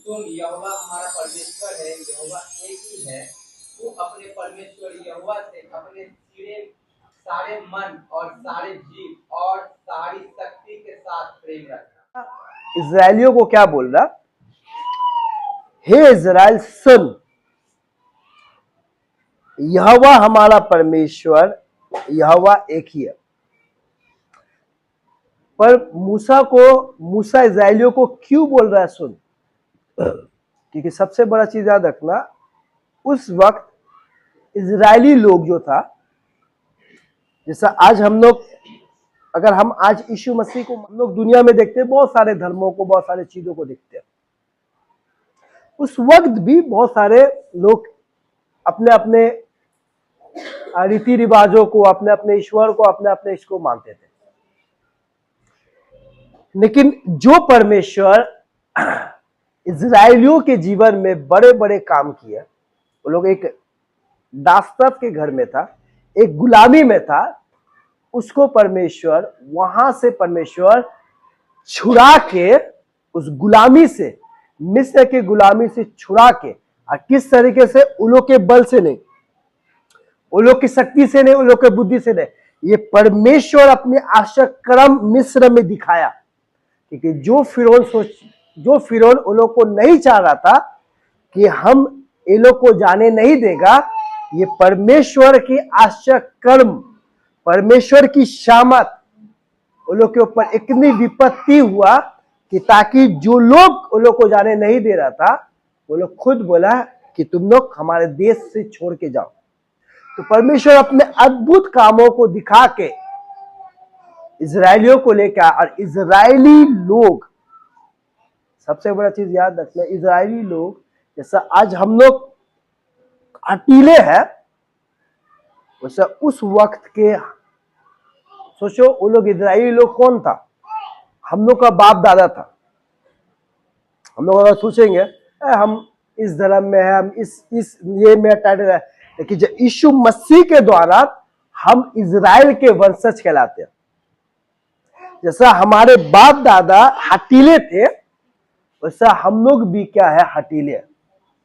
तुम यहोवा हमारा परमेश्वर है, यहोवा एक ही है। तू अपने परमेश्वर यहोवा से अपने सारे मन और सारे जीव और सारी शक्ति के साथ प्रेम रखना। इजराइलियों को क्या बोल रहा? हे इजराइल सुन, यहोवा हमारा परमेश्वर यहोवा एक ही है। पर मूसा इजराइलियों को क्यों बोल रहा है सुन? क्योंकि सबसे बड़ा चीज याद रखना, उस वक्त इजरायली लोग जो था, जैसा आज हम लोग, अगर हम आज यीशु मसीह को हम लोग दुनिया में देखते हैं, बहुत सारे धर्मों को, बहुत सारे चीजों को देखते हैं, उस वक्त भी बहुत सारे लोग अपने अपने रीति रिवाजों को, अपने अपने ईश्वर को, अपने अपने इसको मानते थे। लेकिन जो परमेश्वर इजराइलियों के जीवन में बड़े बड़े काम किए, वो लोग एक दासत्व के घर में था, एक गुलामी में था, उसको परमेश्वर वहां से परमेश्वर छुड़ा के, उस गुलामी से, मिस्र के गुलामी से छुड़ा के, और किस तरीके से? उन लोग के बल से नहीं, उन लोग की शक्ति से नहीं, उन लोग के बुद्धि से नहीं, ये परमेश्वर अपने आश्चर्य कर्म मिस्र में दिखाया। क्योंकि जो फिरौन उन लोग को नहीं चाह रहा था कि हम ये लोग को जाने नहीं देगा, ये परमेश्वर की आश्चर्य कर्म, परमेश्वर की शामत उन लोग के ऊपर इतनी विपत्ति हुआ कि ताकि जो लोग उन लोग को जाने नहीं दे रहा था, वो लोग खुद बोला कि तुम लोग हमारे देश से छोड़ के जाओ। तो परमेश्वर अपने अद्भुत कामों को दिखा के इजरायलियों को लेकर, और इजरायली लोग, सबसे बड़ा चीज याद रखना, इजरायली लोग जैसा आज हम लोग हटीले हैं, वैसा उस वक्त के, सोचो वो लोग, इजरायली लोग कौन था? हम लोग का बाप दादा था। हम लोग अगर सोचेंगे हम इस धर्म में है, हम इस ये में टाइटल है, लेकिन जब यीशु मसीह के द्वारा हम इजराइल के वंशज कहलाते हैं। जैसा हमारे बाप दादा हटीले थे, वैसा हम लोग भी क्या है? हटीले।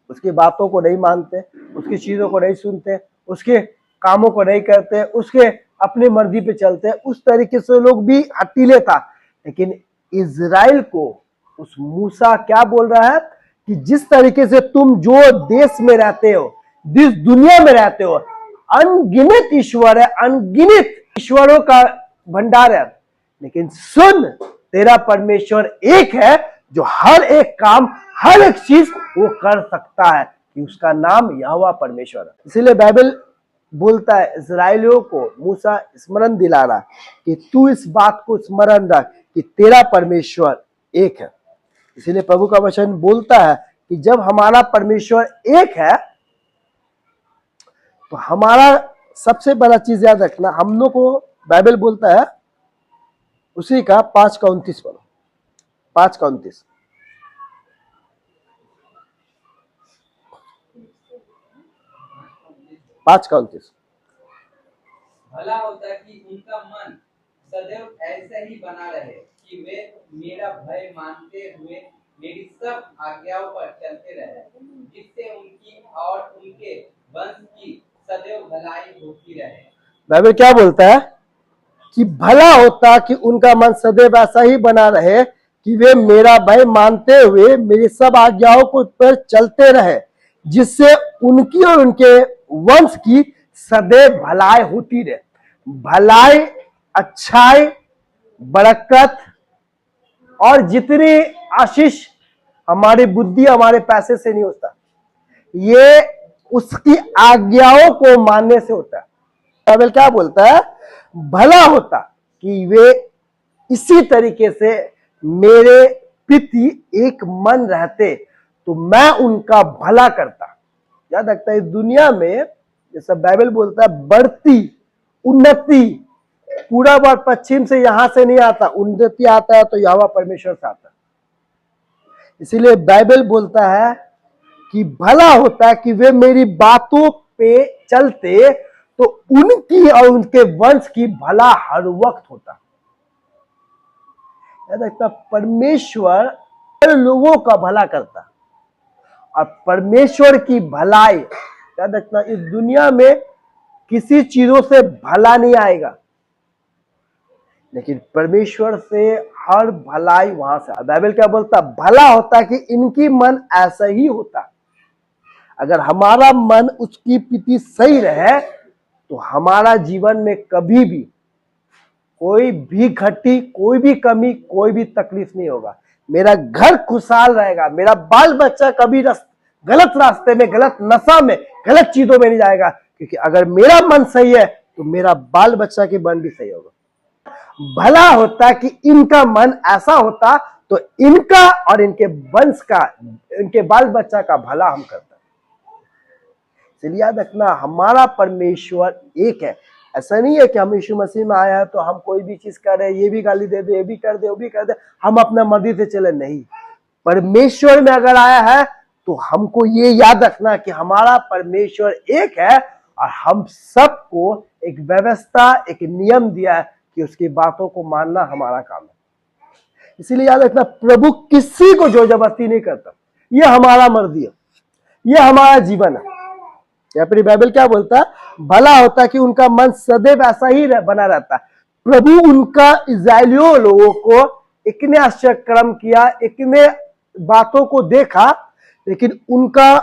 उसकी बातों को नहीं मानते, उसकी चीजों को नहीं सुनते, उसके कामों को नहीं करते, उसके अपनी मर्जी पे चलते, उस तरीके से लोग भी हटीले था। लेकिन इजराइल को उस मूसा क्या बोल रहा है कि जिस तरीके से तुम जो देश में रहते हो, जिस दुनिया में रहते हो, अनगिनत ईश्वर है, अनगिनत ईश्वरों का भंडार है, लेकिन सुन, तेरा परमेश्वर एक है जो हर एक काम, हर एक चीज वो कर सकता है, कि उसका नाम यहोवा परमेश्वर है। इसीलिए बाइबल बोलता है इजराइलियों को मूसा स्मरण दिला रहा कि तू इस बात को स्मरण रख कि तेरा परमेश्वर एक है। इसीलिए प्रभु का वचन बोलता है कि जब हमारा परमेश्वर एक है, तो हमारा सबसे बड़ा चीज याद रखना, हम लोग को बाइबल बोलता है उसी का 5:29 पढ़ो, 5:29। भला होता कि उनका मन सदैव ऐसे ही बना रहे कि वे मेरा भय मानते हुए मेरी सब आज्ञाओं पर चलते रहे, जिससे उनकी और उनके वंश की सदैव भलाई होती रहे। बाइबल क्या बोलता है कि भला होता कि उनका मन सदैव ऐसा ही बना रहे कि वे मेरा भय मानते हुए मेरी सब आज्ञाओं को पर चलते रहे, जिससे उनकी और उनके वंश की सदैव भलाई होती रहे। भलाई, अच्छाई, बरकत और जितनी आशीष हमारी बुद्धि, हमारे पैसे से नहीं होता, ये उसकी आज्ञाओं को मानने से होता है। बाइबल क्या बोलता है? भला होता कि वे इसी तरीके से मेरे प्रति एक मन रहते, तो मैं उनका भला करता। याद रखता है, इस दुनिया में जैसा बाइबल बोलता है, बढ़ती उन्नति पूरब और पश्चिम से यहां से नहीं आता, उन्नति आता है तो यहोवा परमेश्वर से आता है। इसीलिए बाइबल बोलता है कि भला होता कि वे मेरी बातों पे चलते, तो उनकी और उनके वंश की भला हर वक्त होता। याद रखता, परमेश्वर हर लोगों का भला करता। और परमेश्वर की भलाई, याद रखना, इस दुनिया में किसी चीजों से भला नहीं आएगा, लेकिन परमेश्वर से हर भलाई वहां से। बाइबल क्या बोलता, भला होता कि इनकी मन ऐसा ही होता। अगर हमारा मन उसकी प्रति सही रहे तो हमारा जीवन में कभी भी कोई भी घटी, कोई भी कमी, कोई भी तकलीफ नहीं होगा। मेरा घर खुशहाल रहेगा, मेरा बाल बच्चा कभी गलत रास्ते में, गलत नशा में, गलत चीजों में नहीं जाएगा, क्योंकि अगर मेरा मन सही है तो मेरा बाल बच्चा के मन भी सही होगा। भला होता कि इनका मन ऐसा होता तो इनका और इनके वंश का, इनके बाल बच्चा का भला हम करते। इसलिए याद रखना, हमारा परमेश्वर एक है। ऐसा नहीं है कि हम यीशु मसीह में आए हैं तो हम कोई भी चीज कर रहे हैं, ये भी गाली दे दे, ये भी कर दे, वो भी कर दे, हम अपना मर्जी से चले। नहीं, परमेश्वर में अगर आया है तो हमको ये याद रखना कि हमारा परमेश्वर एक है और हम सबको एक व्यवस्था, एक नियम दिया है कि उसकी बातों को मानना हमारा काम है। इसीलिए याद रखना, प्रभु किसी को जोर जबरदस्ती नहीं करता। ये हमारा मर्जी है, ये हमारा जीवन है। या फिर बाइबल क्या बोलता है, भला होता कि उनका मन सदैव ऐसा ही बना रहता। प्रभु उनका इस्राएलियों लोगों को इतने आश्चर्य कर्म किया, इतने बातों को देखा, लेकिन उनका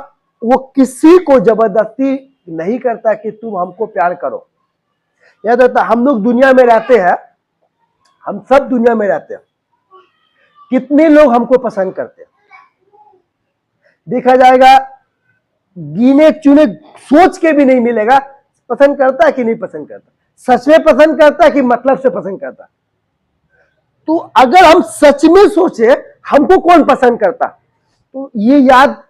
वो किसी को जबरदस्ती नहीं करता कि तुम हमको प्यार करो। याद रहता, हम लोग दुनिया में रहते हैं, हम सब दुनिया में रहते हैं, कितने लोग हमको पसंद करते हैं देखा जाएगा, गिने चुने सोच के भी नहीं मिलेगा। पसंद करता है कि नहीं पसंद करता, सच में पसंद करता है कि मतलब से पसंद करता। तो अगर हम सच में सोचे हमको कौन पसंद करता, तो ये याद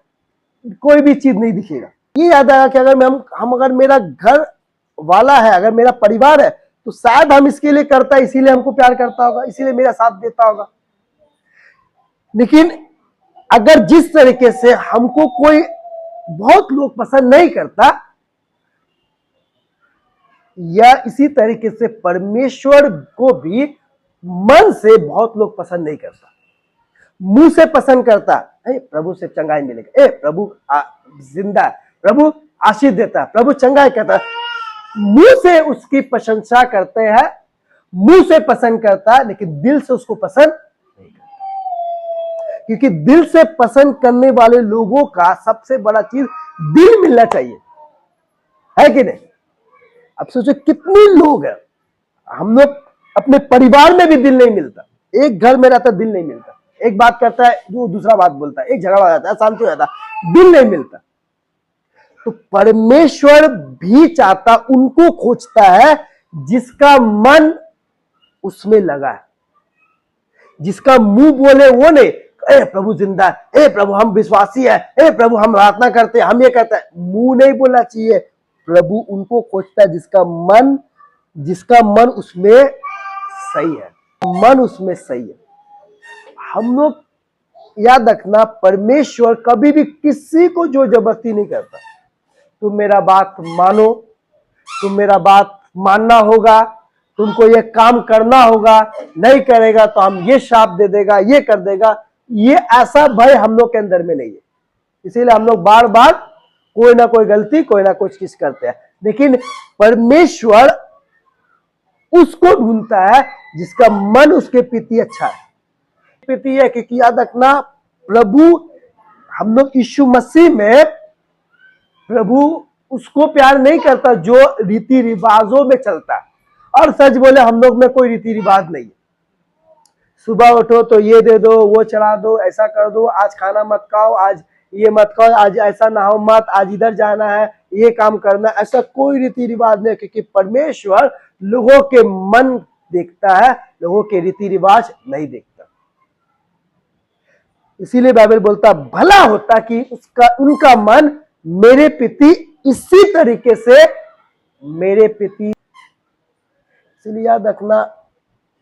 कोई भी चीज नहीं दिखेगा। ये याद आएगा कि अगर हम अगर मेरा घर वाला है, अगर मेरा परिवार है, तो शायद हम इसके लिए करता है, इसीलिए हमको प्यार करता होगा, इसीलिए मेरा साथ देता होगा। लेकिन अगर जिस तरीके से हमको कोई बहुत लोग पसंद नहीं करता, या इसी तरीके से परमेश्वर को भी मन से बहुत लोग पसंद नहीं करता, मुंह से पसंद करता है, प्रभु से चंगाई मिलेगा, प्रभु जिंदा है, प्रभु आशीष देता है, प्रभु चंगाई कहता है, मुंह से उसकी प्रशंसा करते हैं, मुंह से पसंद करता है, लेकिन दिल से उसको पसंद नहीं करता। क्योंकि दिल से पसंद करने वाले लोगों का सबसे बड़ा चीज दिल मिलना चाहिए, है कि नहीं? अब सोचो कितने लोग हैं, हम लोग अपने परिवार में भी दिल नहीं मिलता, एक घर में रहता दिल नहीं मिलता, एक बात करता है वो दूसरा बात बोलता है, एक झगड़ा हो जाता है, शांति हो जाता है, दिल नहीं मिलता। तो परमेश्वर भी चाहता, उनको खोजता है जिसका मन उसमें लगा है, जिसका मुंह बोले वो नहीं, प्रभु जिंदा है, प्रभु हम विश्वासी है, प्रभु हम प्रार्थना करते हैं, हम ये कहते हैं, मुंह नहीं बोलना चाहिए। प्रभु उनको खोजता है जिसका मन उसमें सही है, मन उसमें सही है। हम लोग याद रखना, परमेश्वर कभी भी किसी को जो जबरदस्ती नहीं करता। तुम मेरा बात मानो, तुम मेरा बात मानना होगा, तुमको ये काम करना होगा, नहीं करेगा तो हम ये शाप दे देगा, ये कर देगा। ये ऐसा भय हम लोग के अंदर में नहीं है, इसीलिए हम लोग बार बार कोई ना कोई गलती, कोई ना कुछ चीज करते हैं। लेकिन परमेश्वर उसको ढूंढता है जिसका मन उसके प्रति अच्छा है, प्रति है। क्योंकि याद रखना, प्रभु हम लोग यीशु मसीह में, प्रभु उसको प्यार नहीं करता जो रीति रिवाजों में चलता है। और सच बोले, हम लोग में कोई रीति रिवाज नहीं है। सुबह उठो तो ये दे दो, वो चढ़ा दो, ऐसा कर दो, आज खाना मत खाओ, आज ये मत खाओ, आज ऐसा ना हो मत, आज इधर जाना है, ये काम करना, ऐसा कोई रीति रिवाज नहीं। क्योंकि परमेश्वर लोगों के मन देखता है, लोगों के रीति रिवाज नहीं देखता। इसीलिए बाइबल बोलता, भला होता कि उनका मन मेरे प्रति इसी तरीके से मेरे प्रति। इसलिए याद रखना,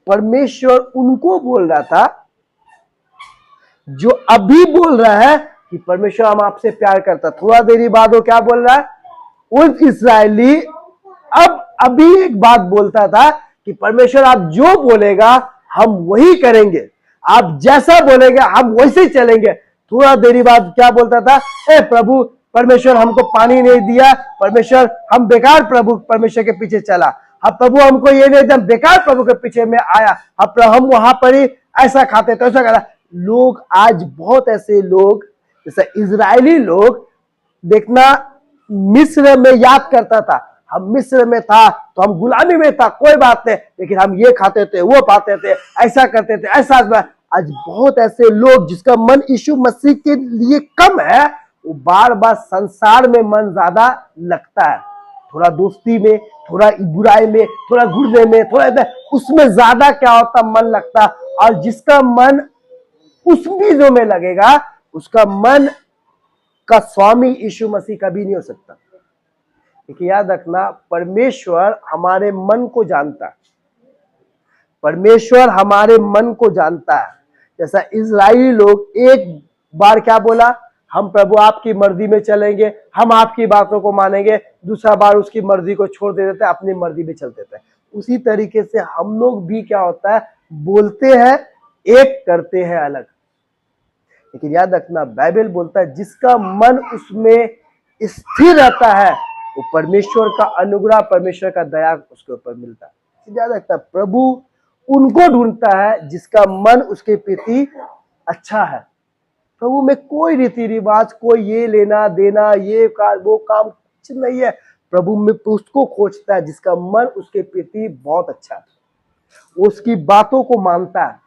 परमेश्वर उनको बोल रहा था जो अभी बोल रहा है कि परमेश्वर हम आपसे प्यार करता। थोड़ा देरी बाद वो क्या बोल रहा है, उन इस्राएली अभी एक बात बोलता था कि परमेश्वर आप जो बोलेगा हम वही करेंगे, आप जैसा बोलेंगे हम वैसे ही चलेंगे। थोड़ा देरी बाद क्या बोलता था, ए प्रभु परमेश्वर हमको पानी नहीं दिया, परमेश्वर हम बेकार प्रभु परमेश्वर के पीछे चला, अब प्रभु हमको ये नहीं दिया, बेकार प्रभु के पीछे में आया, अब हम वहां पर ही ऐसा खाते तो ऐसा करा। लोग आज बहुत ऐसे लोग जैसे इजरायली लोग, देखना मिस्र में याद करता था, हम मिस्र में था तो हम गुलामी में था, कोई बात नहीं, लेकिन हम ये खाते थे, वो पाते थे, ऐसा करते थे, ऐसा। आज बहुत ऐसे लोग जिसका मन यीशु मसीह के लिए कम है, वो बार बार संसार में मन ज्यादा लगता है, थोड़ा दोस्ती में, थोड़ा बुराई में, थोड़ा घुरने में, थोड़ा उसमें ज्यादा क्या होता मन लगता। और जिसका मन उस चीजों में लगेगा, उसका मन का स्वामी यीशु मसीह कभी नहीं हो सकता। लेकिन याद रखना, परमेश्वर हमारे मन को जानता है, परमेश्वर हमारे मन को जानता है। जैसा इजरायली लोग एक बार क्या बोला, हम प्रभु आपकी मर्जी में चलेंगे, हम आपकी बातों को मानेंगे, दूसरा बार उसकी मर्जी को छोड़ दे देते, अपनी मर्जी में चलते थे। उसी तरीके से हम लोग भी क्या होता है, बोलते हैं एक, करते हैं अलग। लेकिन याद रखना, बाइबल बोलता है जिसका मन उसमें स्थिर रहता है, वो परमेश्वर का अनुग्रह, परमेश्वर का दया उसके ऊपर मिलता है। याद रखना, प्रभु उनको ढूंढता है जिसका मन उसके प्रति अच्छा है। प्रभु में कोई रीति रिवाज, कोई ये लेना देना, ये वो काम कुछ नहीं है। प्रभु में उसको खोजता है जिसका मन उसके प्रति बहुत अच्छा है, वो उसकी बातों को मानता है,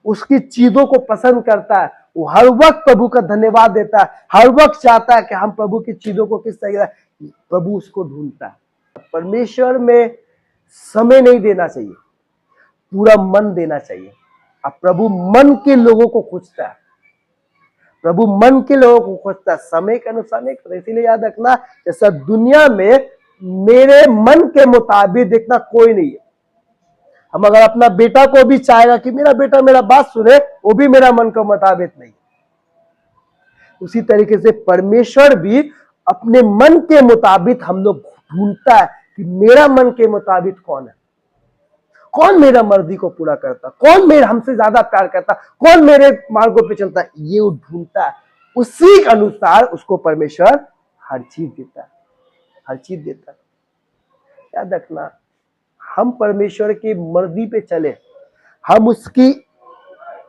उसकी चीजों को पसंद करता है, वो हर वक्त प्रभु का धन्यवाद देता है, हर वक्त चाहता है कि हम प्रभु की चीजों को किस तरह, प्रभु उसको ढूंढता है। परमेश्वर में समय नहीं देना चाहिए, पूरा मन देना चाहिए। अब प्रभु मन के लोगों को खोजता है, प्रभु मन के लोगों को खोजता है, समय के अनुसार नहीं करता। इसीलिए याद रखना, जैसा दुनिया में मेरे मन के मुताबिक देखना कोई नहीं है। हम अगर अपना बेटा को भी चाहेगा कि मेरा बेटा मेरा बात सुने, वो भी मेरा मन के मुताबिक नहीं। उसी तरीके से परमेश्वर भी अपने मन के मुताबिक हम लोग ढूंढता है कि मेरा मन के मुताबिक कौन है, कौन मेरा मर्जी को पूरा करता, कौन मेरे हमसे ज्यादा प्यार करता, कौन मेरे मार्गों पे चलता है, ये वो ढूंढता है। उसी के अनुसार उसको परमेश्वर हर चीज देता है, हर चीज देता है। याद रखना, हम परमेश्वर की मर्जी पे चले, हम उसकी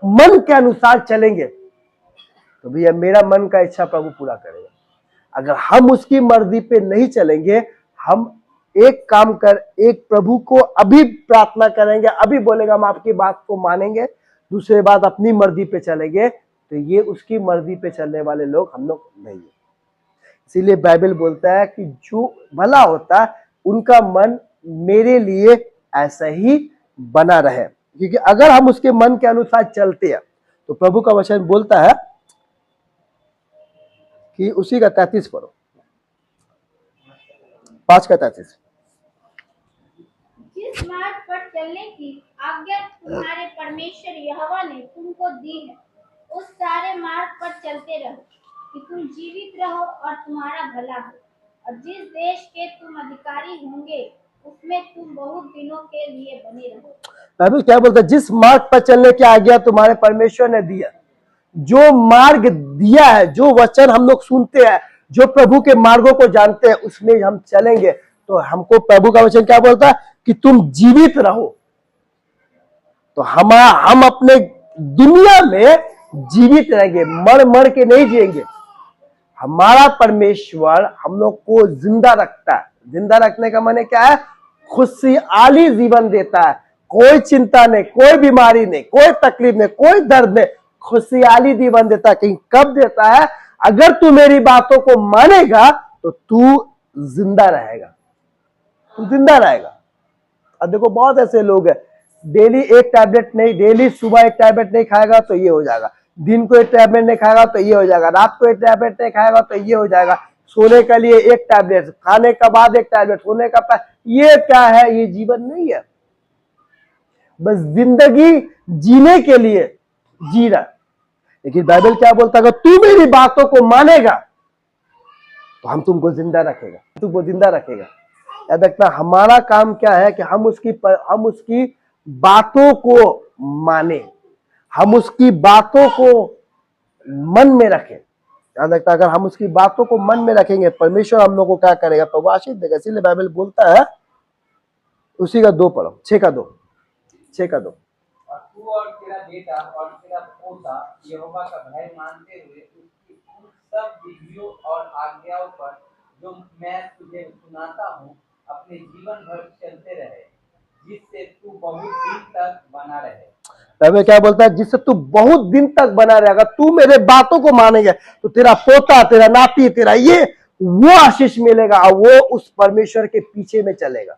मन के अनुसार चलेंगे तो भैया मेरा मन का इच्छा प्रभु पूरा करेगा। अगर हम उसकी मर्जी पे नहीं चलेंगे, हम एक काम कर, एक प्रभु को अभी प्रार्थना करेंगे, अभी बोलेगा हम आपकी बात को मानेंगे, दूसरे बात अपनी मर्जी पे चलेंगे, तो ये उसकी मर्जी पे चलने वाले लोग हम लोग नहीं है। इसीलिए बाइबल बोलता है कि जो भला होता है उनका मन मेरे लिए ऐसा ही बना रहे। क्योंकि अगर हम उसके मन के अनुसार चलते हैं तो प्रभु का वचन बोलता है कि उसी का 33 पढ़ो, 5 का 33। जिस मार्ग पर चलने की आज्ञा तुम्हारे परमेश्वर यहोवा ने तुमको दी है, उस सारे मार्ग पर चलते रहो कि तुम जीवित रहो और तुम्हारा भला हो, और जिस देश के तुम अधिकारी होंगे उसमें तुम बहुत दिनों के लिए बने रहो। बाइबल क्या बोलता है, जिस मार्ग पर चलने की आज्ञा तुम्हारे परमेश्वर ने दिया, जो मार्ग दिया है, जो वचन हम लोग सुनते हैं, जो प्रभु के मार्गों को जानते हैं, उसमें हम चलेंगे तो हमको प्रभु का वचन क्या बोलता है कि तुम जीवित रहो। तो हम अपने दुनिया में जीवित रहेंगे, मर मर के नहीं जिएंगे। हमारा परमेश्वर हम लोग को जिंदा रखता है। जिंदा रखने का माने क्या है, खुशहाली जीवन देता है, कोई चिंता नहीं, कोई बीमारी नहीं, कोई तकलीफ नहीं, कोई दर्द नहीं, खुशहाली जीवन देता है। कहीं कब देता है, अगर तू मेरी बातों को मानेगा तो तू जिंदा रहेगा, तू जिंदा रहेगा। अब देखो बहुत ऐसे लोग हैं, डेली एक टैबलेट नहीं, डेली सुबह एक टैबलेट नहीं खाएगा तो ये हो जाएगा, दिन को एक टैबलेट नहीं खाएगा तो ये हो जाएगा, रात को एक टैबलेट नहीं खाएगा तो ये हो जाएगा, सोने के लिए एक टैबलेट, खाने के बाद एक टैबलेट, सोने का ये क्या है, ये जीवन नहीं है। बस जिंदगी जीने के लिए जी रहा। लेकिन बाइबल क्या बोलता है, अगर तू मेरी बातों को मानेगा तो हम तुमको जिंदा रखेगा, तुमको जिंदा रखेगा। याद रखना, हमारा काम क्या है कि हम उसकी बातों को माने, हम उसकी बातों को मन में रखें। याद रखना, अगर हम उसकी बातों को मन में रखेंगे, परमेश्वर हम लोग को क्या करेगा, प्रभु आशीष देगा। इसीलिए बाइबल बोलता है, उसी का 2 पढ़ो, 6 का 2। और तू और तेरा बेटा और तेरा पोता यहोवा का भय मानते हुए उसकी उन सब विधियों और आज्ञाओं पर जो मैं तुझे सुनाता हूँ अपने जीवन भर चलते रहे, जिससे तू बहुत दिन तक बना रहे। बाइबल क्या बोलता है, जिससे तू बहुत दिन तक बना रहेगा। तू मेरे बातों को मानेगा तो तेरा पोता, तेरा नाती, तेरा ये वो आशीष मिलेगा, और वो उस परमेश्वर के पीछे में चलेगा।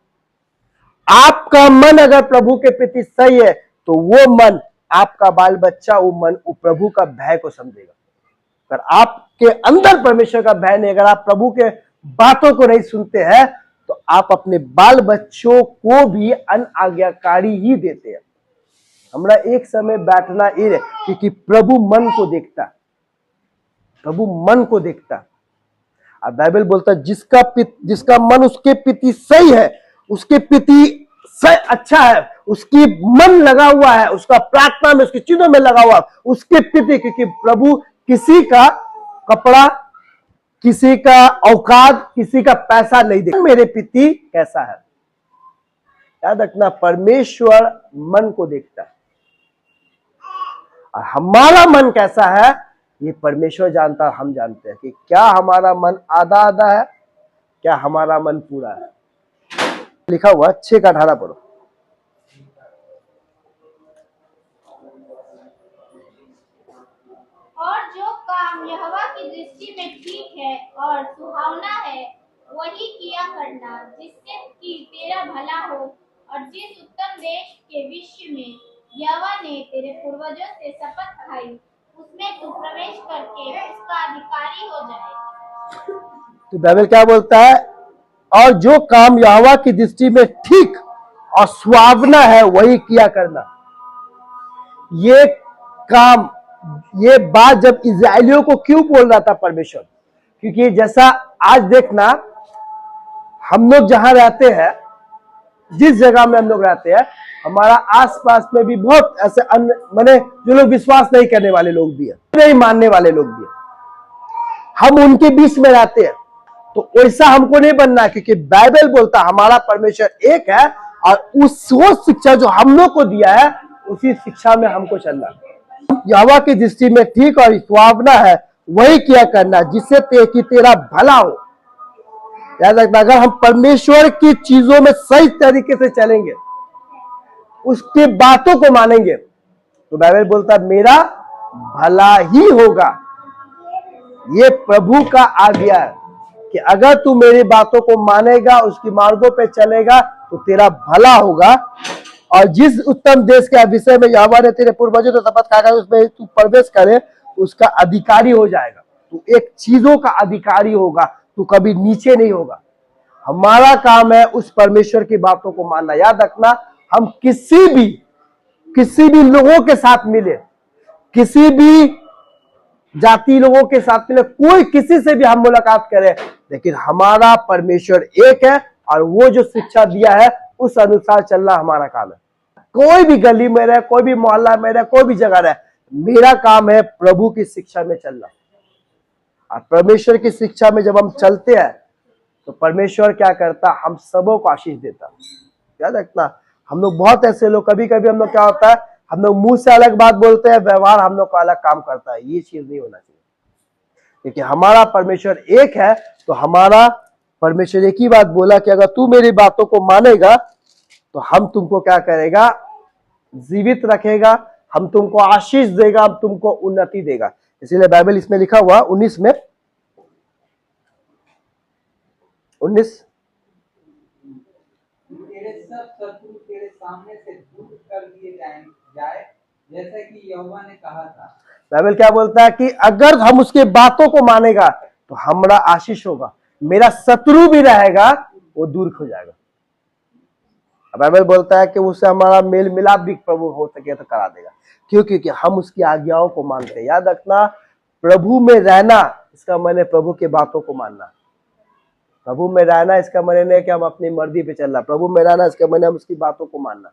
आपका मन अगर प्रभु के प्रति सही है तो वो मन, आपका बाल बच्चा वो मन वो प्रभु का भय को समझेगा। अगर आपके अंदर परमेश्वर का भय नहीं, अगर आप प्रभु के बातों को नहीं सुनते हैं, तो आप अपने बाल बच्चों को भी अनाज्ञाकारी ही देते हैं। हमारा एक समय बैठना ये है, क्योंकि प्रभु मन को देखता, प्रभु मन को देखता। अब बाइबल बोलता है, जिसका मन उसके प्रति सही है, उसके प्रति अच्छा है, उसकी मन लगा हुआ है, उसका प्रार्थना में, उसकी चीजों में लगा हुआ, उसके प्रति, क्योंकि प्रभु किसी का कपड़ा, किसी का औकात, किसी का पैसा नहीं देखता, मेरे प्रति कैसा है। याद रखना, परमेश्वर मन को देखता है, और हमारा मन कैसा है ये परमेश्वर जानता है। हम जानते हैं कि क्या हमारा मन आधा आधा है, क्या हमारा मन पूरा है। लिखा हुआ 6 का 18 पढ़ो। और जो काम यहोवा की दृष्टि में ठीक है और सुहावना है वही किया करना, जिससे कि तेरा भला हो, और जिस उत्तम देश के विषय में यहोवा ने तेरे पूर्वजों से शपथ खाई उसमें तू प्रवेश करके उसका अधिकारी हो जाए। तो बाइबल क्या बोलता है, और जो काम यहोवा की दृष्टि में ठीक और सुहावना है वही किया करना। ये काम, ये बात जब इस्राएलियों को क्यों बोल रहा था परमेश्वर, क्योंकि जैसा आज देखना, हम लोग जहां रहते हैं, जिस जगह में हम लोग रहते हैं, हमारा आसपास में भी बहुत ऐसे अन्य माने जो लोग विश्वास नहीं करने वाले लोग भी है, नहीं मानने वाले लोग भी है। हम उनके बीच में रहते हैं, तो ऐसा हमको नहीं बनना, क्योंकि बाइबल बोलता हमारा परमेश्वर एक है, और उस वो शिक्षा जो हम लोग को दिया है उसी शिक्षा में हमको चलना। यहोवा की दृष्टि में ठीक और सुहावना है वही किया करना, जिससे कि तेरा भला हो। याद रखना, अगर हम परमेश्वर की चीजों में सही तरीके से चलेंगे, उसकी बातों को मानेंगे, तो बाइबल बोलता है मेरा भला ही होगा। ये प्रभु का आज्ञा है कि अगर तू मेरी बातों को मानेगा, उसकी मार्गों पे चलेगा, तो तेरा भला होगा, और जिस उत्तम देश के विषय में यहोवा ने तेरे पूर्वजों से शपथ खाया उसमें तू प्रवेश करे, उसका अधिकारी हो जाएगा। तू एक चीजों का अधिकारी होगा, तू कभी नीचे नहीं होगा। हमारा काम है उस परमेश्वर की बातों को मानना। याद रखना, हम किसी भी लोगों के साथ मिले, किसी भी जाति लोगों के साथ मिले, कोई किसी से भी हम मुलाकात करें, लेकिन हमारा परमेश्वर एक है, और वो जो शिक्षा दिया है उस अनुसार चलना हमारा काम है। कोई भी गली में रहे, कोई भी मोहल्ला में रहे, कोई भी जगह रहे, मेरा काम है प्रभु की शिक्षा में चलना। और परमेश्वर की शिक्षा में जब हम चलते हैं तो परमेश्वर क्या करता, हम सबों को आशीष देता। याद रखना, हम लोग बहुत ऐसे लोग, कभी कभी हम लोग क्या होता है, हम लोग मुंह से अलग बात बोलते हैं, व्यवहार हम लोग का अलग काम करता है। ये चीज नहीं होना चाहिए, क्योंकि हमारा परमेश्वर एक है। तो हमारा परमेश्वर एक ही बात बोला कि अगर तू मेरी बातों को मानेगा तो हम तुमको क्या करेगा, जीवित रखेगा, हम तुमको आशीष देगा, हम तुमको उन्नति देगा। इसीलिए बाइबल इसमें लिखा हुआ 19 में 19 तेरे सब शत्रु तेरे सामने से दूर कर दिए जाए जैसा कि यहोवा ने कहा था। बाइबल क्या बोलता है कि अगर हम उसके बातों को मानेगा तो हमारा आशीष होगा, मेरा शत्रु भी रहेगा वो दूर हो जाएगा। बाइबल बोलता है कि उससे हमारा मेल मिलाप भी प्रभु हो सके तो करा देगा। क्यों? क्योंकि हम उसकी आज्ञाओं को मानते हैं। याद रखना, प्रभु में रहना इसका माने प्रभु की बातों को मानना। प्रभु में रहना इसका माने नहीं कि हम अपनी मर्जी पे चलना, प्रभु में रहना इसका माने हम उसकी बातों को मानना।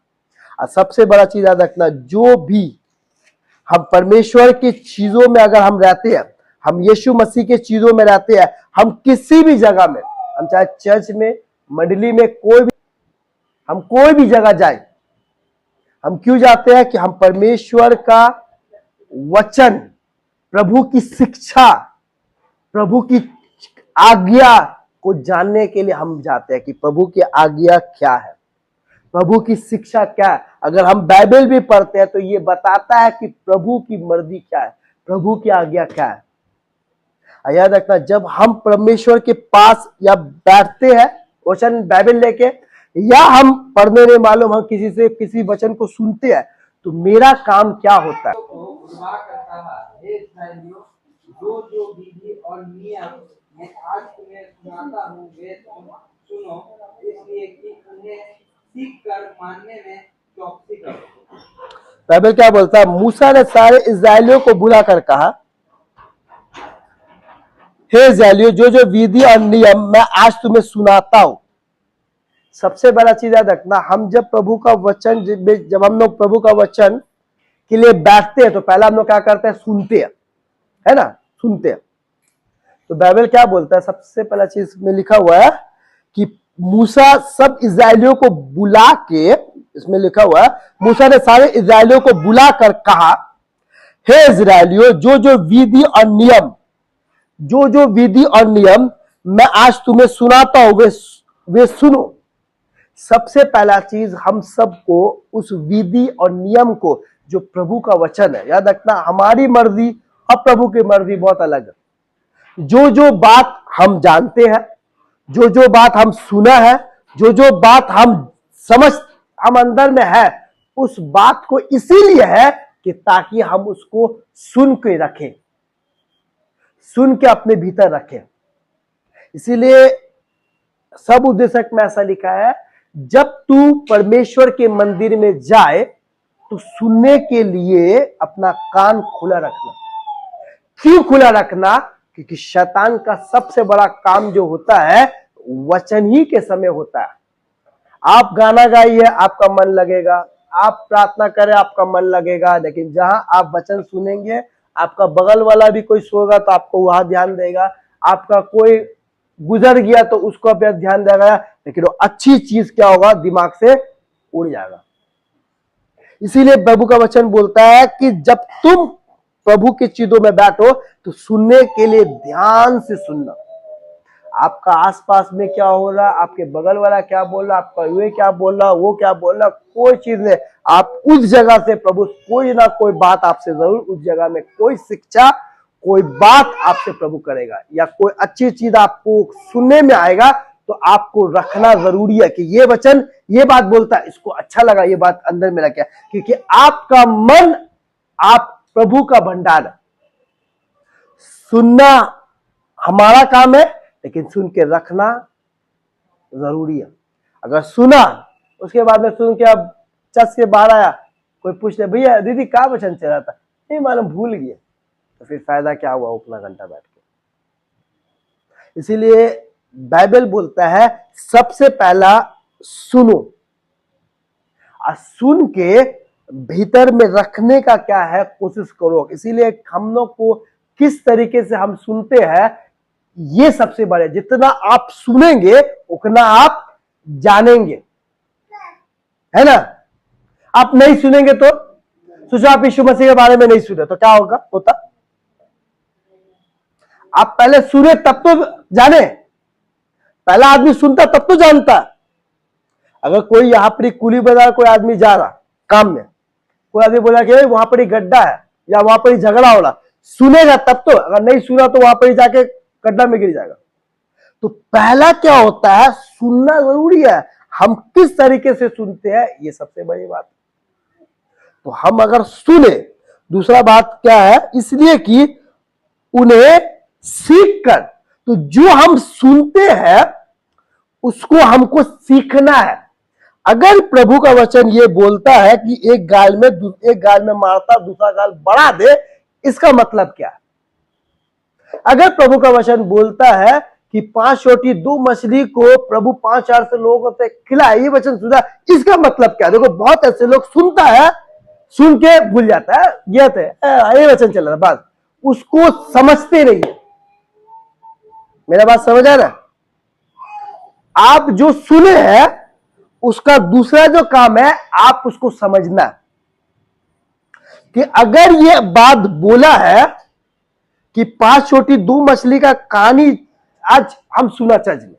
और सबसे बड़ा चीज याद रखना, जो भी हम परमेश्वर की चीजों में अगर हम रहते हैं, हम यीशु मसीह के चीजों में रहते हैं, हम किसी भी जगह में, हम चाहे चर्च में, मंडली में, हम कोई भी जगह जाए, हम क्यों जाते हैं? कि हम परमेश्वर का वचन, प्रभु की शिक्षा, प्रभु की आज्ञा को जानने के लिए हम जाते हैं कि प्रभु की आज्ञा क्या है, प्रभु की शिक्षा क्या है। अगर हम बाइबल भी पढ़ते हैं तो ये बताता है कि प्रभु की मर्जी क्या है, प्रभु की आज्ञा क्या है। याद रखना, जब हम परमेश्वर के पास या बैठते हैं वचन बाइबल लेके, या हम पढ़ने नहीं मालूम, हम किसी से किसी वचन को सुनते हैं, तो मेरा काम क्या होता है? बुलवा कर कहा, हे इस्राएलियों, जो जो विधि और नियम मैं आज तुम्हें सुनाता हूँ वे सुनो, इसलिए कि उन्हें सीख कर मानने में चौकसी करो। बाइबल क्या बोलता है? मूसा ने सारे इस्राएलियों को बुलाकर कहा, हे इस्राएलियों, जो जो विधि और नियम मैं आज तुम्हें सुनाता हूं। सबसे बड़ा चीज याद रखना, हम जब प्रभु का वचन, जब हम लोग प्रभु का वचन के लिए बैठते हैं तो पहला हम लोग क्या करते हैं? सुनते हैं, है ना, सुनते हैं। तो बाइबल क्या बोलता है? सबसे पहला चीज में लिखा हुआ है कि मूसा सब इस्राएलियों को बुला के, इसमें लिखा हुआ है, मूसा ने सारे इस्राएलियों को बुलाकर कहा, हे इस्राएलियों, जो जो विधि और नियम, जो जो विधि और नियम मैं आज तुम्हें सुनाता हूं वे सुनो। सबसे पहला चीज, हम सबको उस विधि और नियम को, जो प्रभु का वचन है, याद रखना, हमारी मर्जी और प्रभु की मर्जी बहुत अलग है। जो जो बात हम जानते हैं, जो जो बात हम सुना है, जो जो बात हम अंदर में है, उस बात को इसीलिए है कि ताकि हम उसको सुन के रखें, सुन के अपने भीतर रखें। इसीलिए सब उद्देशक में ऐसा लिखा है, जब तू परमेश्वर के मंदिर में जाए तो सुनने के लिए अपना कान खुला रखना। क्यों खुला रखना? क्योंकि शैतान का सबसे बड़ा काम जो होता है वचन ही के समय होता है। आप गाना गाइए, आपका मन लगेगा, आप प्रार्थना करें, आपका मन लगेगा, लेकिन जहां आप वचन सुनेंगे, आपका बगल वाला भी कोई सोगा तो आपको वहां ध्यान देगा, आपका कोई गुजर गया तो उसको अपना ध्यान देगा, लेकिन वो अच्छी चीज क्या होगा? दिमाग से उड़ जाएगा। इसीलिए प्रभु का वचन बोलता है कि जब तुम प्रभु की चीजों में बैठो तो सुनने के लिए ध्यान से सुनना। आपका आसपास में क्या हो रहा, आपके बगल वाला क्या बोल रहा, आपका ये क्या बोल रहा, वो क्या बोल रहा, कोई चीज नहीं। आप उस जगह से प्रभु कोई ना कोई बात आपसे जरूर, उस जगह में कोई शिक्षा, कोई बात आपसे प्रभु करेगा, या कोई अच्छी चीज आपको सुनने में आएगा, तो आपको रखना जरूरी है कि ये वचन, ये बात बोलता है, इसको अच्छा लगा, ये बात अंदर में रखे, क्योंकि आपका मन, आप प्रभु का भंडार है। सुनना हमारा काम है, लेकिन सुन के रखना जरूरी है। अगर सुना, उसके बाद में सुन के अब चस के बाहर आया, कोई पूछ ले, भैया दीदी क्या वचन चल रहा था, नहीं मालूम, भूल गया, तो फिर फायदा क्या हुआ उतना घंटा बैठ के। इसीलिए बाइबल बोलता है सबसे पहला सुनो, और सुन के भीतर में रखने का क्या है, कोशिश करो। इसीलिए हम लोग को किस तरीके से हम सुनते हैं, ये सबसे बड़े, जितना आप सुनेंगे उतना आप जानेंगे, है ना। आप नहीं सुनेंगे तो सोचो, आप यीशु मसीह के बारे में नहीं सुने तो क्या होता? आप पहले सुने तब तो जाने, पहला आदमी सुनता तब तो जानता। अगर कोई यहां पर कुली बाजार कोई आदमी जा रहा काम में, कोई आदमी बोला कि वहां पर ही गड्ढा है या वहां पर ही झगड़ा हो रहा, सुनेगा तब तो, अगर नहीं सुना तो वहां पर ही जाके गड्ढा में गिर जाएगा। तो पहला क्या होता है? सुनना जरूरी है। हम किस तरीके से सुनते हैं, ये सबसे बड़ी बात है। तो हम अगर सुने, दूसरा बात क्या है, इसलिए कि उन्हें सीख कर, तो जो हम सुनते हैं उसको हमको सीखना है। अगर प्रभु का वचन ये बोलता है कि एक गाल में मारता दूसरा गाल बढ़ा दे, इसका मतलब क्या है? अगर प्रभु का वचन बोलता है कि 5 रोटी 2 मछली को प्रभु 5,000 से लोगों से खिलाए, ये वचन सुना, इसका मतलब क्या? देखो बहुत ऐसे लोग सुनता है, सुन के भूल जाता है, ये थे ये वचन चल रहा है, बस उसको समझते नहीं है। मेरा बात समझ आ रहा है? आप जो सुने हैं उसका दूसरा जो काम है आप उसको समझना, कि अगर ये बात बोला है कि 5 रोटी 2 मछली का कहानी आज हम सुना चर्च में,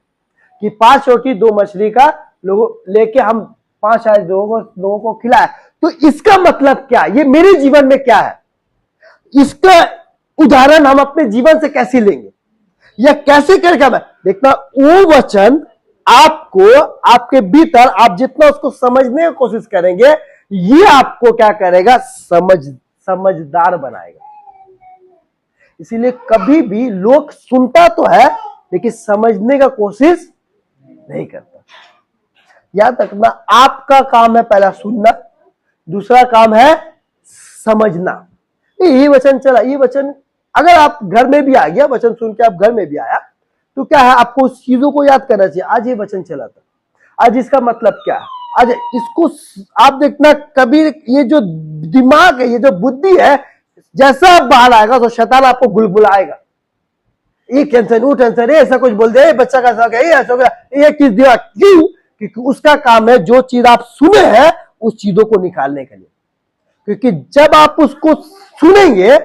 कि 5 रोटी 2 मछली का लोगों लेके हम 5 आज लोगों को खिलाया, तो इसका मतलब क्या, ये मेरे जीवन में क्या है, इसका उदाहरण हम अपने जीवन से कैसे लेंगे या कैसे करके मैं देखना। वो वचन आपको आपके भीतर आप जितना उसको समझने की कोशिश करेंगे ये आपको क्या करेगा, समझदार बनाएगा। इसीलिए कभी भी लोग सुनता तो है लेकिन समझने का कोशिश नहीं करता। याद रखना, आपका काम है पहला सुनना, दूसरा काम है समझना। ये वचन चला, ये वचन अगर आप घर में भी आ गया, वचन सुन के आप घर में भी आया, तो क्या है, आपको उस चीजों को याद करना चाहिए। आज ये वचन चला था, आज इसका मतलब क्या है, आज इसको आप देखना। कभी ये जो दिमाग है, ये जो बुद्धि है, जैसा आप बाहर आएगा तो शैतान आपको गुलगुलाएगा, ये टेंशन वो टेंशन, ऐसा कुछ बोल दे, बच्चा का ऐसा हो गया, ये ऐसा हो गया, ये किस दिया, क्यों? क्योंकि उसका काम है जो चीज आप सुने हैं उस चीजों को निकालने के लिए। क्योंकि जब आप उसको सुनेंगे,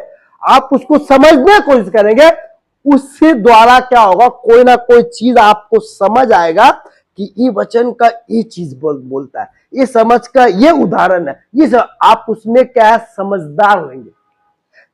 आप उसको समझने की कोशिश करेंगे, उससे द्वारा क्या होगा, कोई ना कोई चीज आपको समझ आएगा कि ये वचन का ये चीज बोलता है, ये समझ का ये उदाहरण है, ये आप उसमें क्या है, समझदार होंगे।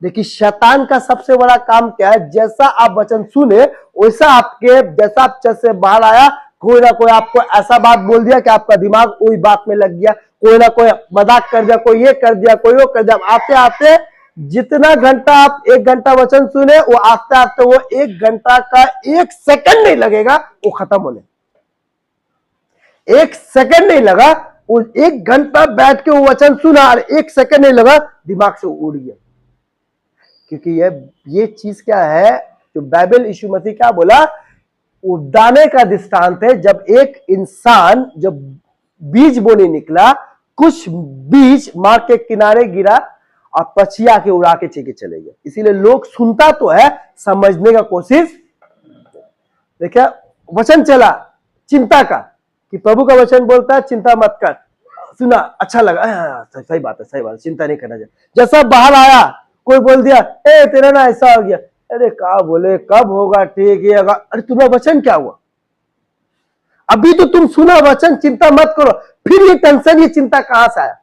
देखिए शैतान का सबसे बड़ा काम क्या है, जैसा आप वचन सुने वैसा आपके, जैसा आप चर्च से बाहर आया, कोई ना कोई आपको ऐसा बात बोल दिया कि आपका दिमाग वही बात में लग गया, कोई ना कोई मजाक कर दिया, कोई ये कर दिया, कोई वो कर दिया। आते आते जितना घंटा आप 1 घंटा वचन सुने, वो आते आते वो 1 घंटा का 1 सेकंड नहीं लगेगा वो खत्म होने। 1 सेकंड नहीं लगा, वो 1 घंटा बैठ के वो वचन सुना और 1 सेकंड नहीं लगा, दिमाग से उड़ गया। क्योंकि ये चीज क्या है, जो बाइबल यीशु मसीह क्या बोला, वो दाने का दृष्टांत है। जब एक इंसान जब बीज बोने निकला, कुछ बीज मार्ग के किनारे गिरा और पछिया के उड़ा के चेके चले गए। इसीलिए लोग सुनता तो है, समझने का कोशिश। देखिए वचन चला चिंता का, कि प्रभु का वचन बोलता है चिंता मत कर, सुना अच्छा लगा, सही बात है, सही बात है, चिंता नहीं करना चाहिए। जैसा बाहर आया कोई बोल दिया, ए तेरा ना ऐसा हो गया, अरे क्या बोले, कब होगा, ठीक है, अरे तुम्हारा वचन क्या हुआ, अभी तो तुम सुना वचन, चिंता मत करो। फिर ये टेंशन, ये चिंता कहां से आया?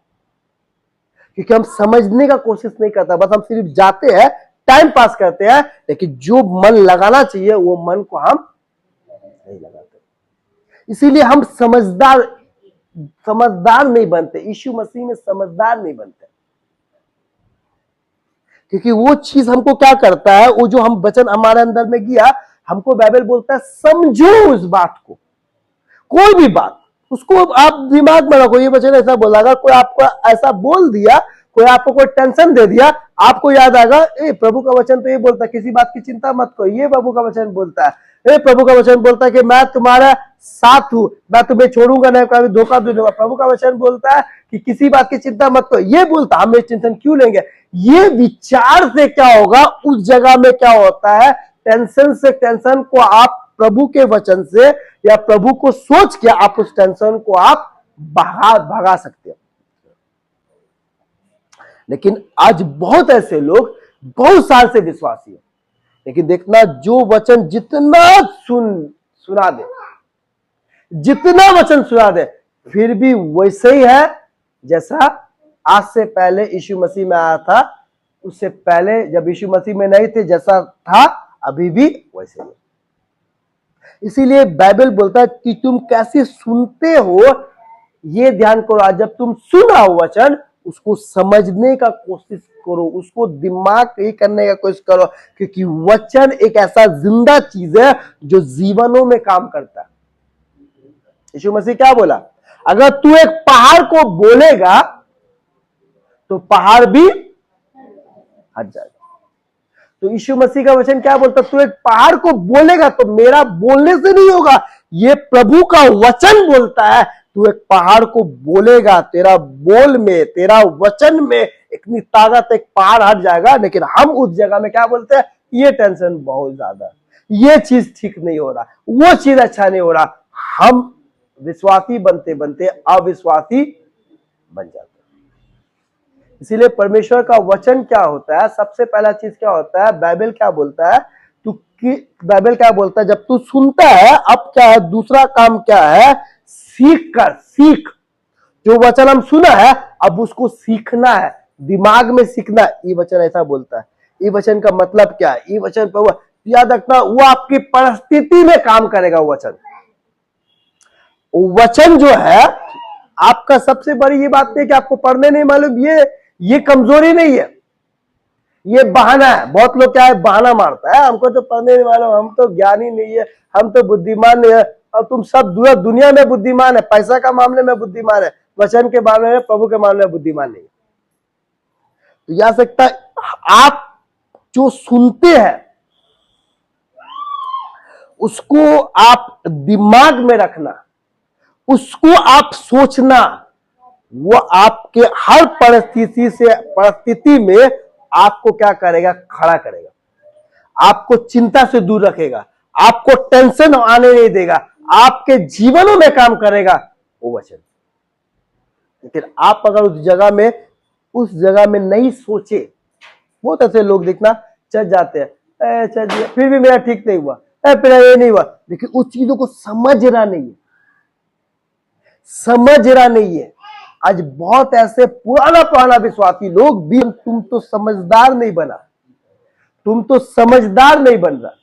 क्योंकि हम समझने का कोशिश नहीं करता, बस हम सिर्फ जाते हैं, टाइम पास करते हैं, लेकिन जो मन लगाना चाहिए वो मन को हम नहीं लगाते। इसीलिए हम समझदार नहीं बनते, यीशु मसीह में समझदार नहीं बनते। क्योंकि वो चीज हमको क्या करता है, वो जो हम वचन हमारे अंदर में गया, हमको बाइबल बोलता है समझो उस बात को, कोई भी बात उसको आप दिमाग में रखो। ये वचन ऐसा बोला, अगर कोई आपको ऐसा बोल दिया, कोई आपको कोई टेंशन दे दिया, आपको याद आएगा, ए प्रभु का वचन तो ये बोलता है किसी बात की चिंता मत करो, ये प्रभु का वचन बोलता है। ए प्रभु का वचन बोलता है कि मैं तुम्हारा साथ हूं, मैं तुम्हें छोड़ूंगा नहीं, कभी धोखा दूंगा। प्रभु का वचन बोलता है कि किसी बात की चिंता मत करो, ये बोलता, हम टेंशन क्यों लेंगे? ये विचार से क्या होगा, उस जगह में क्या होता है, टेंशन से, टेंशन को आप प्रभु के वचन से या प्रभु को सोच के आप उस टेंशन को आप भगा सकते हो। लेकिन आज बहुत ऐसे लोग बहुत साल से विश्वासी है, लेकिन देखना जो वचन जितना सुना दे, जितना वचन सुना दे, फिर भी वैसे ही है जैसा आज से पहले यीशु मसीह में आया था, उससे पहले जब यीशु मसीह में नहीं थे, जैसा था अभी भी वैसे ही। इसीलिए बाइबल बोलता है कि तुम कैसे सुनते हो, ये ध्यान करो। आज जब तुम सुना वचन, उसको समझने का कोशिश करो, उसको दिमाग ये करने का कोशिश करो, क्योंकि वचन एक ऐसा जिंदा चीज है जो जीवनों में काम करता है। यीशु मसीह क्या बोला, अगर तू एक पहाड़ को बोलेगा तो पहाड़ भी हट जाएगा। तो यीशु मसीह का वचन क्या बोलता, तू एक पहाड़ को बोलेगा तो मेरा बोलने से नहीं होगा, ये प्रभु का वचन बोलता है तू एक पहाड़ को बोलेगा, तेरा बोल में, तेरा वचन में इतनी ताकत, एक पहाड़ हट जाएगा। लेकिन हम उस जगह में क्या बोलते हैं, ये टेंशन बहुत ज्यादा, ये चीज ठीक नहीं हो रहा, वो चीज अच्छा नहीं हो रहा। हम विश्वासी बनते बनते अविश्वासी बन जाते हैं। इसीलिए परमेश्वर का वचन क्या होता है, सबसे पहला चीज क्या होता है, बाइबल क्या बोलता है, बाइबल क्या बोलता है, जब तू सुनता है, अब क्या है, दूसरा काम क्या है, सीख। जो वचन हम सुना है अब उसको सीखना है, दिमाग में सीखना है। ये वचन ऐसा बोलता है। ये वचन का मतलब क्या है, ये वचन पर याद रखना, वो आपकी परिस्थिति में काम करेगा। वचन जो है आपका, सबसे बड़ी ये बात नहीं कि आपको पढ़ने नहीं मालूम, ये कमजोरी नहीं है, ये बहाना है। बहुत लोग क्या है, बहाना मारता है, हमको तो पढ़ने नहीं मालूम, हम तो ज्ञानी नहीं है, हम तो बुद्धिमान नहीं है। और तुम सब दुनिया में बुद्धिमान है, पैसा का मामले में बुद्धिमान है, वचन के मामले में, प्रभु के मामले में बुद्धिमान नहीं है। तो याद सकता है, आप जो सुनते हैं उसको आप दिमाग में रखना, उसको आप सोचना, वो आपके हर परिस्थिति में आपको क्या करेगा, खड़ा करेगा, आपको चिंता से दूर रखेगा, आपको टेंशन आने नहीं देगा, आपके जीवनों में काम करेगा वो वचन। लेकिन आप अगर उस जगह में नहीं सोचे, बहुत ऐसे लोग देखना चल जाते हैं, चल फिर भी मेरा ठीक नहीं हुआ, फिर ये नहीं हुआ, लेकिन उस चीजों को समझ रहा नहीं है। आज बहुत ऐसे पुराना विश्वासी लोग भी, तुम तो समझदार नहीं बन रहा।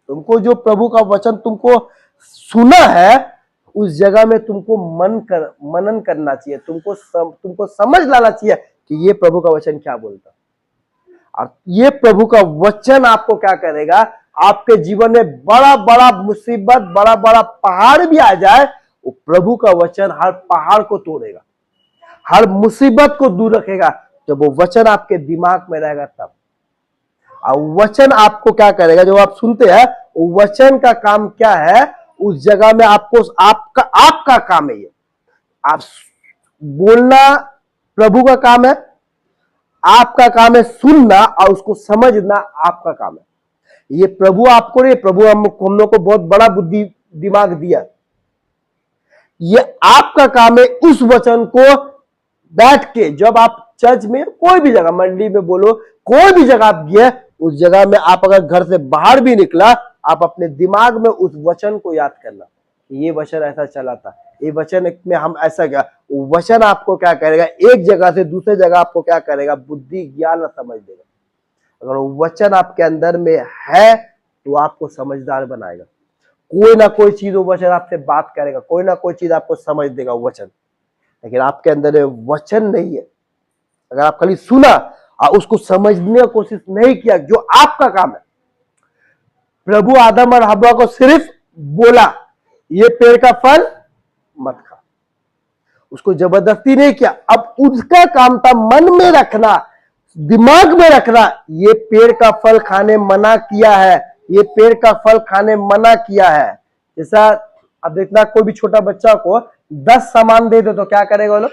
तुमको जो प्रभु का वचन तुमको सुना है, उस जगह में तुमको मनन करना चाहिए, तुमको समझ लाना चाहिए कि ये प्रभु का वचन क्या बोलता। और ये प्रभु का वचन आपको क्या करेगा, आपके जीवन में बड़ा मुसीबत, बड़ा पहाड़ भी आ जाए, वो प्रभु का वचन हर पहाड़ को तोड़ेगा, हर मुसीबत को दूर रखेगा। जब वो वचन आपके दिमाग में रहेगा तब। और वचन आपको क्या करेगा, जब आप सुनते हैं, वचन का काम क्या है, उस जगह में आपको आपका काम है। ये आप बोलना प्रभु का काम है, आपका काम है सुनना, और उसको समझना आपका काम है। ये प्रभु आपको नहीं, प्रभु हम लोग को बहुत बड़ा बुद्धि दिमाग दिया। ये आपका काम है उस वचन को बैठ के, जब आप चर्च में, कोई भी जगह, मंडी में बोलो, कोई भी जगह आप गए, उस जगह में आप अगर घर से बाहर भी निकला, आप अपने दिमाग में उस वचन को याद करना, ये वचन ऐसा चला था, ये वचन में हम ऐसा क्या, वचन आपको क्या करेगा, एक जगह से दूसरे जगह आपको क्या करेगा, बुद्धि ज्ञान और समझ देगा। अगर वो वचन आपके अंदर में है तो आपको समझदार बनाएगा। कोई ना कोई चीज वो वचन आपसे बात करेगा, कोई ना कोई चीज आपको समझ देगा वो वचन। लेकिन आपके अंदर वचन नहीं है, अगर आप खाली सुना और उसको समझने की कोशिश नहीं किया, जो आपका काम है। प्रभु आदम और हव्वा को सिर्फ बोला ये पेड़ का फल मत खा, उसको जबरदस्ती नहीं किया। अब उसका काम था मन में रखना, दिमाग में रखना, ये पेड़ का फल खाने मना किया है, ये पेड़ का फल खाने मना किया है। जैसा अब देखना, कोई भी छोटा बच्चा को 10 सामान दे दो तो क्या करेगा वो लोग,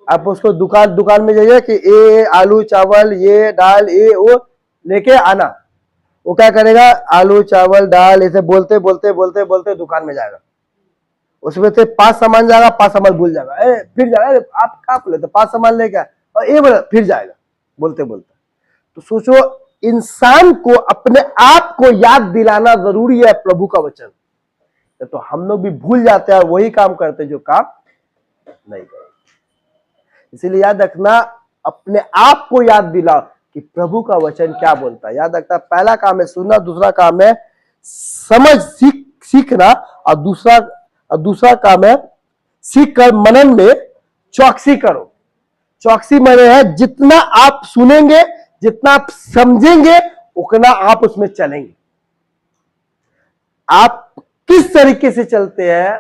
आप उसको दुकान में जाइए कि ये आलू चावल, ये दाल, ये वो लेके आना, वो क्या करेगा, आलू चावल दाल ऐसे बोलते दुकान में जाएगा, उसमें से 5 सामान जाएगा, 5 सामान भूल जाएगा, फिर जाएगा, आप क्या बोले थे 5 सामान लेके आए, और ये बोला फिर जाएगा बोलते। तो सोचो, इंसान को अपने आप को याद दिलाना जरूरी है प्रभु का वचन, तो हम लोग भी भूल जाते हैं और वही काम करते हैं जो काम नहीं करते। इसीलिए याद रखना, अपने आप को याद दिलाओ कि प्रभु का वचन क्या बोलता है। याद रखना, पहला काम है सुनना, दूसरा काम है सीखना, और दूसरा काम है सीख कर मनन में चौकसी करो। चौकसी माने है जितना आप सुनेंगे, जितना आप समझेंगे, उतना आप उसमें चलेंगे। आप किस तरीके से चलते हैं,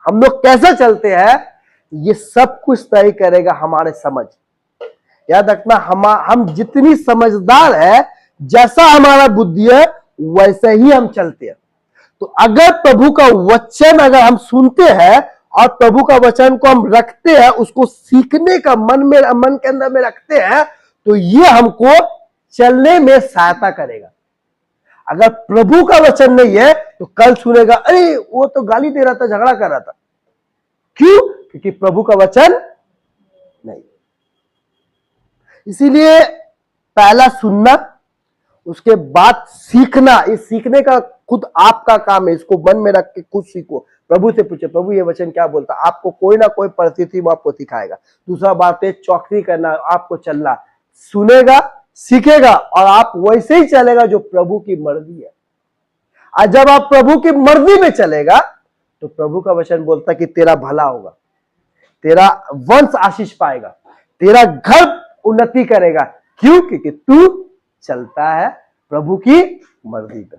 हम लोग कैसे चलते हैं, ये सब कुछ तय करेगा हमारे समझ। याद रखना, हम जितनी समझदार है, जैसा हमारा बुद्धि है, वैसे ही हम चलते हैं। तो अगर प्रभु का वचन अगर हम सुनते हैं और प्रभु का वचन को हम रखते हैं, उसको सीखने का मन के अंदर में रखते हैं, तो ये हमको चलने में सहायता करेगा। अगर प्रभु का वचन नहीं है तो कल सुनेगा, अरे वो तो गाली दे रहा था, झगड़ा कर रहा था। क्यों? क्योंकि प्रभु का वचन नहीं। इसीलिए पहला सुनना, उसके बाद सीखना। इस सीखने का खुद आपका काम है। इसको मन में रख के खुद सीखो। प्रभु से पूछे, प्रभु ये वचन क्या बोलता। आपको कोई ना कोई परिस्थिति में आपको सिखाएगा। दूसरा बात है चौकसी करना, आपको चलना। सुनेगा, सीखेगा और आप वैसे ही चलेगा जो प्रभु की मर्जी है। और जब आप प्रभु की मर्जी में चलेगा तो प्रभु का वचन बोलता कि तेरा भला होगा, तेरा वंश आशीष पाएगा, तेरा घर उन्नति करेगा। क्यों? क्योंकि तू चलता है प्रभु की मर्जी पे।